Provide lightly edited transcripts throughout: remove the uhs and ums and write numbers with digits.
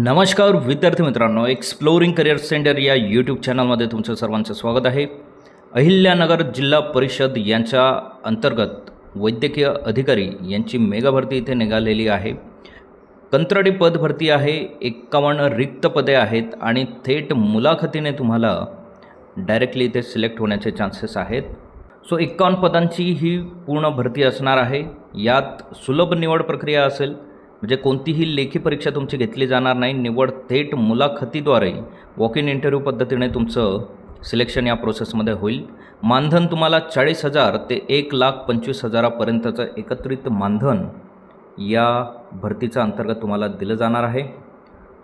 नमस्कार विद्यार्थी मित्रांनो, एक्सप्लोरिंग करिअर सेंटर या यूट्यूब चॅनलमध्ये तुमचं सर्वांचं स्वागत आहे. अहिल्यानगर जिल्हा परिषद यांच्या अंतर्गत वैद्यकीय अधिकारी यांची मेगा भरती इथे निघालेली आहे. कंत्राटी पद भरती आहे. 51 रिक्त पदे आहेत आणि थेट मुलाखतीने तुम्हाला डायरेक्टली इथे सिलेक्ट होण्याचे चान्सेस आहेत. सो 51 पदांची ही पूर्ण भरती असणार आहे. यात सुलभ निवड प्रक्रिया असेल, म्हणजे कोणतीही लेखी परीक्षा तुमची घेतली जाणार नाही. निवड थेट मुलाखतीद्वारे वॉक इन इंटरव्ह्यू पद्धतीने तुमचं सिलेक्शन या प्रोसेसमध्ये होईल. मानधन तुम्हाला 40,000 ते 1,25,000 पर्यंतचं एकत्रित मानधन या भरतीच्या अंतर्गत तुम्हाला दिलं जाणार आहे.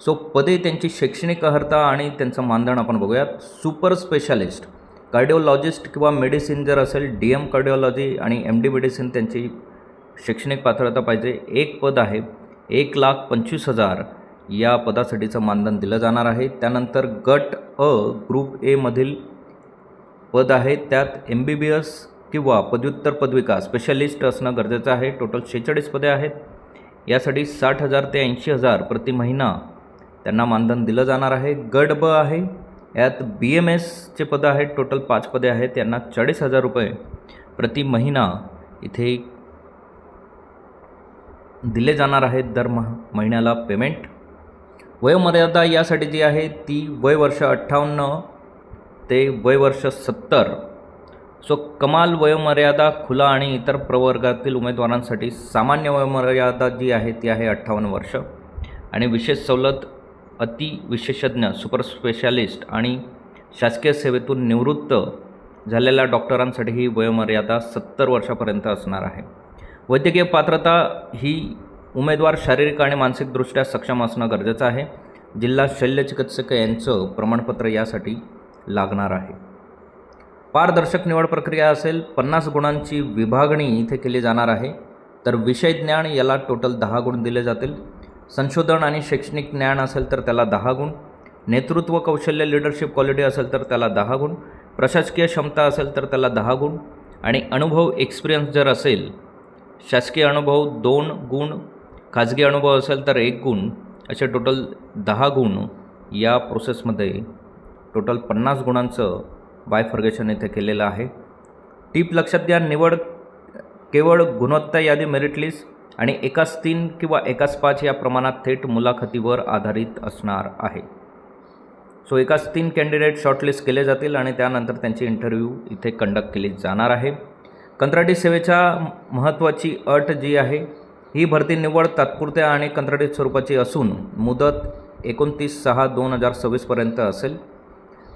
सो पदे, त्यांची शैक्षणिक अर्हता आणि त्यांचं मानधन आपण बघूयात. सुपर स्पेशालिस्ट कार्डिओलॉजिस्ट किंवा मेडिसिन जर असेल, DM कार्डिओलॉजी आणि MD मेडिसिन त्यांची शैक्षणिक पात्रता पाहिजे. एक पद आहे. 1,25,000 या पदासाठीचं मानधन दिलं जाणार आहे. त्यानंतर गट अ ग्रुप ए मधील पद आहे. त्यात MBBS किंवा पदव्युत्तर पदविका स्पेशलिस्ट असणं गरजेचं आहे. टोटल 46 पदे आहेत. यासाठी 60,000 ते 80,000 प्रति महिना त्यांना मानधन दिलं जाणार आहे. गट ब आहे. यात BMSचे पदं आहेत. टोटल 5 पदे आहेत. यांना 40,000 रुपये प्रति महिना इथे दिले जाणार आहेत दर महिन्याला पेमेंट. वयोमर्यादा यासाठी जी आहे ती वय वर्ष 58 ते वय वर्ष 70. सो कमाल वयोमर्यादा खुला आणि इतर प्रवर्गातील उमेदवारांसाठी सामान्य वयोमर्यादा जी आहे ती आहे 58 वर्ष आणि विशेष सवलत अतिविशेषज्ञ सुपर स्पेशालिस्ट आणि शासकीय सेवेतून निवृत्त झालेल्या डॉक्टरांसाठी ही वयोमर्यादा 70 वर्षापर्यंत असणार आहे. वैद्यकीय पात्रता ही उमेदवार शारीरिक आणि मानसिकदृष्ट्या सक्षम असणं गरजेचं आहे. जिल्हा शल्यचिकित्सक यांचं प्रमाणपत्र यासाठी लागणार आहे. पारदर्शक निवड प्रक्रिया असेल. 50 गुणांची विभागणी इथे केली जाणार आहे. तर विषय ज्ञान याला टोटल 10 गुण दिले जातील. संशोधन आणि शैक्षणिक ज्ञान असेल तर त्याला 10 गुण. नेतृत्व कौशल्य लीडरशिप क्वालिटी असेल तर त्याला 10 गुण. प्रशासकीय क्षमता असेल तर त्याला 10 गुण आणि अनुभव एक्सपिरियन्स जर असेल, शासकीय अनुभव 2 गुण, खाजगी अनुभव असेल तर 1 गुण, असे टोटल 10 गुण या प्रोसेसमध्ये टोटल 50 गुणांचं बायफर्गेशन इथे केलेलं आहे. टीप लक्षात घ्या, निवड केवळ गुणवत्ता यादी मेरिट लिस्ट आणि 1:3 किंवा 1:5 या प्रमाणात थेट मुलाखतीवर आधारित असणार आहे. सो 1:3 कॅन्डिडेट शॉर्टलिस्ट केले जातील आणि त्यानंतर त्यांची इंटरव्ह्यू इथे कंडक्ट केली जाणार आहे. कंत्राटी सेवेच्या महत्त्वाची अट जी आहे, ही भरती निवड तात्पुरत्या आणि कंत्राटी स्वरूपाची असून मुदत 29/6/2026 पर्यंत असेल.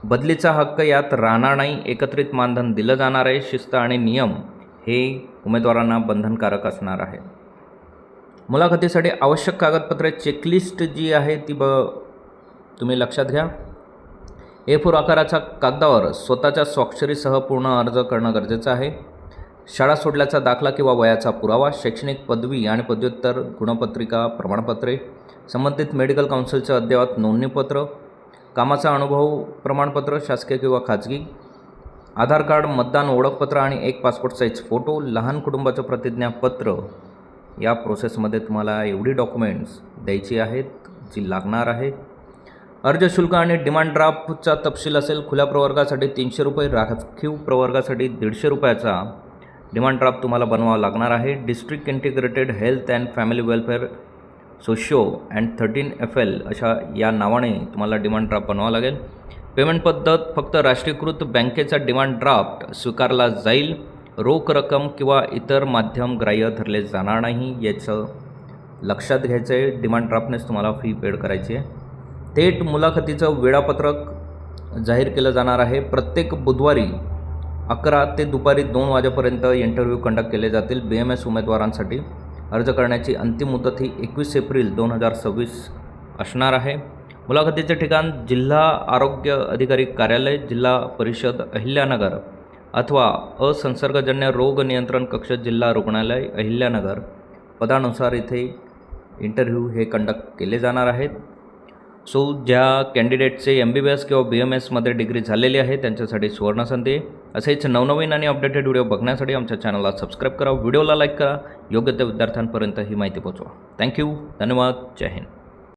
बदलीचा हक्क यात राहणार नाही. एकत्रित मानधन दिलं जाणार आहे. शिस्त आणि नियम हे उमेदवारांना बंधनकारक असणार आहे. मुलाखतीसाठी आवश्यक कागदपत्रे चेकलिस्ट जी आहे ती तुम्ही लक्षात घ्या. A4 आकाराच्या कागदावर स्वतःच्या स्वाक्षरीसह पूर्ण अर्ज करणं गरजेचं आहे. शाळा सोडल्याचा दाखला किंवा वयाचा पुरावा, शैक्षणिक पदवी आणि पदव्युत्तर गुणपत्रिका, प्रमाणपत्रे, संबंधित मेडिकल काउन्सिलचं अद्ययावत नोंदणीपत्र, कामाचा अनुभव प्रमाणपत्र शासकीय किंवा खाजगी, आधार कार्ड, मतदान ओळखपत्र आणि 1 पासपोर्ट साईज फोटो, लहान कुटुंबाचं प्रतिज्ञापत्र. या प्रोसेसमध्ये तुम्हाला एवढी डॉक्युमेंट्स द्यायची आहेत जी लागणार आहे. अर्ज शुल्क आणि डिमांड ड्राफ्टचा तपशील असेल. खुल्या प्रवर्गासाठी 300 रुपये, राखीव प्रवर्गासाठी 150 रुपयाचा डिमांड ड्राफ्ट तुम्हाला बनवावा लागणार आहे. District integrated health and family welfare socio and 13 FL अशा या नावाने तुम्हाला डिमांड ड्राफ्ट बनवावा लागेल. पेमेंट पद्धत फक्त राष्ट्रीयकृत बँकेचा डिमांड ड्राफ्ट स्वीकारला जाईल. रोख रक्कम किंवा इतर माध्यम ग्राह्य धरले जाणार नाही, याचं लक्षात घ्यायचं आहे. डिमांड ड्राफ्टनेच तुम्हाला फी पेड करायची आहे. थेट मुलाखतीचं वेळापत्रक जाहीर केलं जाणार आहे. प्रत्येक बुधवारी 11 ते दुपारी 2 वाजेपर्यंत इंटरव्ह्यू कंडक्ट केले जातील. BMS उमेदवारांसाठी अर्ज करण्याची अंतिम मुदत ही 21 एप्रिल 2026 असणार आहे. मुलाखतीचे ठिकाण जिल्हा आरोग्य अधिकारी कार्यालय, जिल्हा परिषद अहिल्यानगर अथवा असंसर्गजन्य रोग नियंत्रण कक्ष, जिल्हा रुग्णालय अहिल्यानगर. पदानुसार इथे इंटरव्ह्यू हे कंडक्ट केले जाणार आहेत. सो ज्या कॅन्डिडेटचे MBBS किंवा BMSमध्ये डिग्री झालेली आहे त्यांच्यासाठी सुवर्णसंधी. असेच नवनवीन आणि अपडेटेड व्हिडिओ बघण्यासाठी आमच्या चॅनलला सबस्क्राईब करा. व्हिडिओला लाईक करा. योग्य त्या विद्यार्थ्यांपर्यंत ही माहिती पोहोचवा. थँक्यू. धन्यवाद. जय हिंद.